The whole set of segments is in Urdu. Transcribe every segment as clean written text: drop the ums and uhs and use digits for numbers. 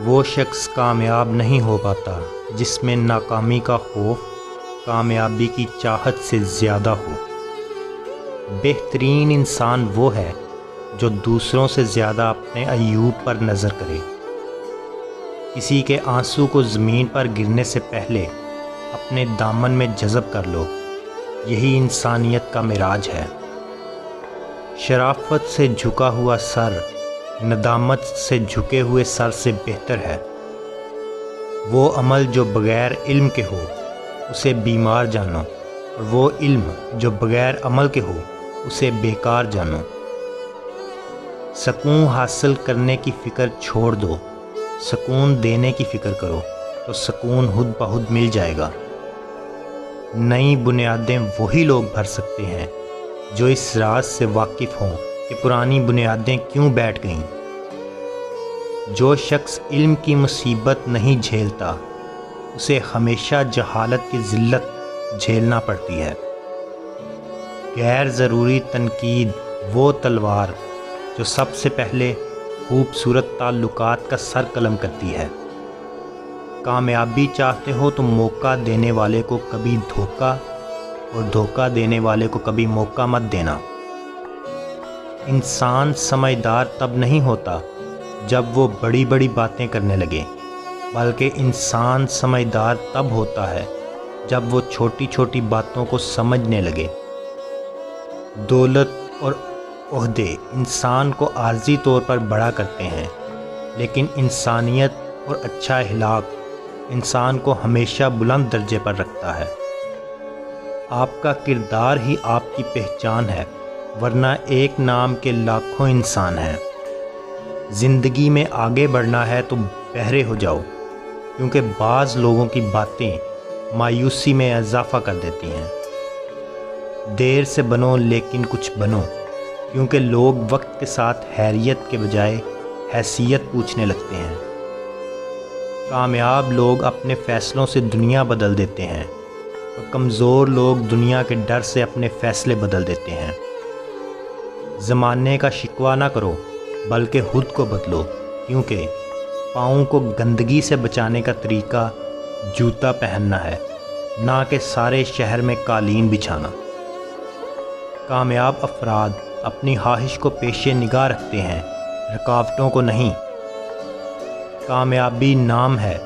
وہ شخص کامیاب نہیں ہو پاتا جس میں ناکامی کا خوف کامیابی کی چاہت سے زیادہ ہو۔ بہترین انسان وہ ہے جو دوسروں سے زیادہ اپنے عیوب پر نظر کرے۔ کسی کے آنسو کو زمین پر گرنے سے پہلے اپنے دامن میں جذب کر لو، یہی انسانیت کا معراج ہے۔ شرافت سے جھکا ہوا سر ندامت سے جھکے ہوئے سر سے بہتر ہے۔ وہ عمل جو بغیر علم کے ہو اسے بیمار جانو، اور وہ علم جو بغیر عمل کے ہو اسے بیکار جانو۔ سکون حاصل کرنے کی فکر چھوڑ دو، سکون دینے کی فکر کرو تو سکون خود بخود مل جائے گا۔ نئی بنیادیں وہی لوگ بھر سکتے ہیں جو اس راز سے واقف ہوں کہ پرانی بنیادیں کیوں بیٹھ گئیں۔ جو شخص علم کی مصیبت نہیں جھیلتا اسے ہمیشہ جہالت کی ذلت جھیلنا پڑتی ہے۔ غیر ضروری تنقید وہ تلوار جو سب سے پہلے خوبصورت تعلقات کا سر قلم کرتی ہے۔ کامیابی چاہتے ہو تو موقع دینے والے کو کبھی دھوکہ اور دھوکہ دینے والے کو کبھی موقع مت دینا۔ انسان سمجھدار تب نہیں ہوتا جب وہ بڑی بڑی باتیں کرنے لگے، بلکہ انسان سمجھدار تب ہوتا ہے جب وہ چھوٹی چھوٹی باتوں کو سمجھنے لگے۔ دولت اور عہدے انسان کو عارضی طور پر بڑا کرتے ہیں، لیکن انسانیت اور اچھا اخلاق انسان کو ہمیشہ بلند درجے پر رکھتا ہے۔ آپ کا کردار ہی آپ کی پہچان ہے، ورنہ ایک نام کے لاکھوں انسان ہیں۔ زندگی میں آگے بڑھنا ہے تو بہرے ہو جاؤ، کیونکہ بعض لوگوں کی باتیں مایوسی میں اضافہ کر دیتی ہیں۔ دیر سے بنو لیکن کچھ بنو، کیونکہ لوگ وقت کے ساتھ خیریت کے بجائے حیثیت پوچھنے لگتے ہیں۔ کامیاب لوگ اپنے فیصلوں سے دنیا بدل دیتے ہیں، اور کمزور لوگ دنیا کے ڈر سے اپنے فیصلے بدل دیتے ہیں۔ زمانے کا شکوہ نہ کرو بلکہ خود کو بدلو، کیونکہ پاؤں کو گندگی سے بچانے کا طریقہ جوتا پہننا ہے، نہ کہ سارے شہر میں قالین بچھانا۔ کامیاب افراد اپنی خواہش کو پیش نگاہ رکھتے ہیں، رکاوٹوں کو نہیں۔ کامیابی نام ہے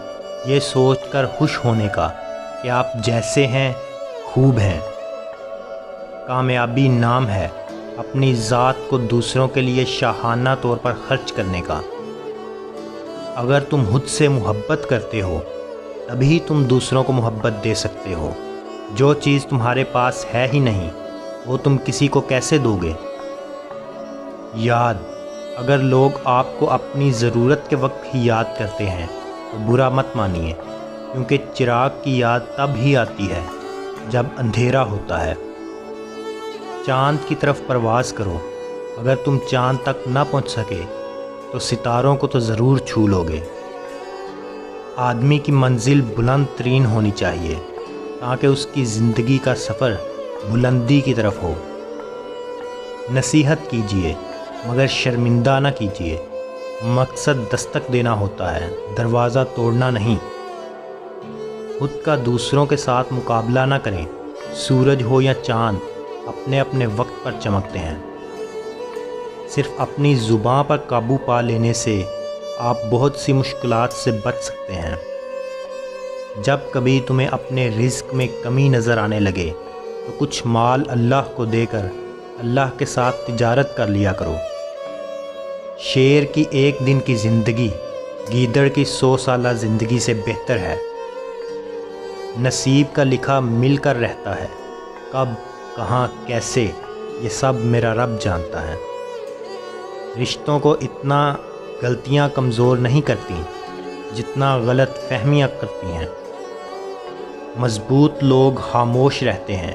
یہ سوچ کر خوش ہونے کا کہ آپ جیسے ہیں خوب ہیں۔ کامیابی نام ہے اپنی ذات کو دوسروں کے لیے شاہانہ طور پر خرچ کرنے کا۔ اگر تم خود سے محبت کرتے ہو تبھی تم دوسروں کو محبت دے سکتے ہو۔ جو چیز تمہارے پاس ہے ہی نہیں وہ تم کسی کو کیسے دو گے؟ یاد، اگر لوگ آپ کو اپنی ضرورت کے وقت ہی یاد کرتے ہیں تو برا مت مانیے، کیونکہ چراغ کی یاد تب ہی آتی ہے جب اندھیرا ہوتا ہے۔ چاند کی طرف پرواز کرو، اگر تم چاند تک نہ پہنچ سکے تو ستاروں کو تو ضرور چھو لو گے۔ آدمی کی منزل بلند ترین ہونی چاہیے تاکہ اس کی زندگی کا سفر بلندی کی طرف ہو۔ نصیحت کیجیے مگر شرمندہ نہ کیجیے۔ مقصد دستک دینا ہوتا ہے، دروازہ توڑنا نہیں۔ خود کا دوسروں کے ساتھ مقابلہ نہ کریں۔ سورج ہو یا چاند اپنے اپنے وقت پر چمکتے ہیں۔ صرف اپنی زبان پر قابو پا لینے سے آپ بہت سی مشکلات سے بچ سکتے ہیں۔ جب کبھی تمہیں اپنے رزق میں کمی نظر آنے لگے تو کچھ مال اللہ کو دے کر اللہ کے ساتھ تجارت کر لیا کرو۔ شیر کی ایک دن کی زندگی گیدڑ کی 100 سالہ زندگی سے بہتر ہے۔ نصیب کا لکھا مل کر رہتا ہے، کب کہاں کیسے یہ سب میرا رب جانتا ہے۔ رشتوں کو اتنا غلطیاں کمزور نہیں کرتی جتنا غلط فہمیاں کرتی ہیں۔ مضبوط لوگ خاموش رہتے ہیں،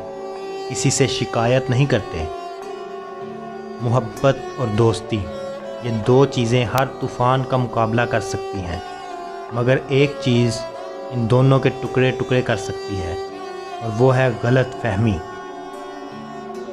کسی سے شکایت نہیں کرتے۔ محبت اور دوستی یہ دو چیزیں ہر طوفان کا مقابلہ کر سکتی ہیں، مگر ایک چیز ان دونوں کے ٹکڑے ٹکڑے کر سکتی ہے، اور وہ ہے غلط فہمی۔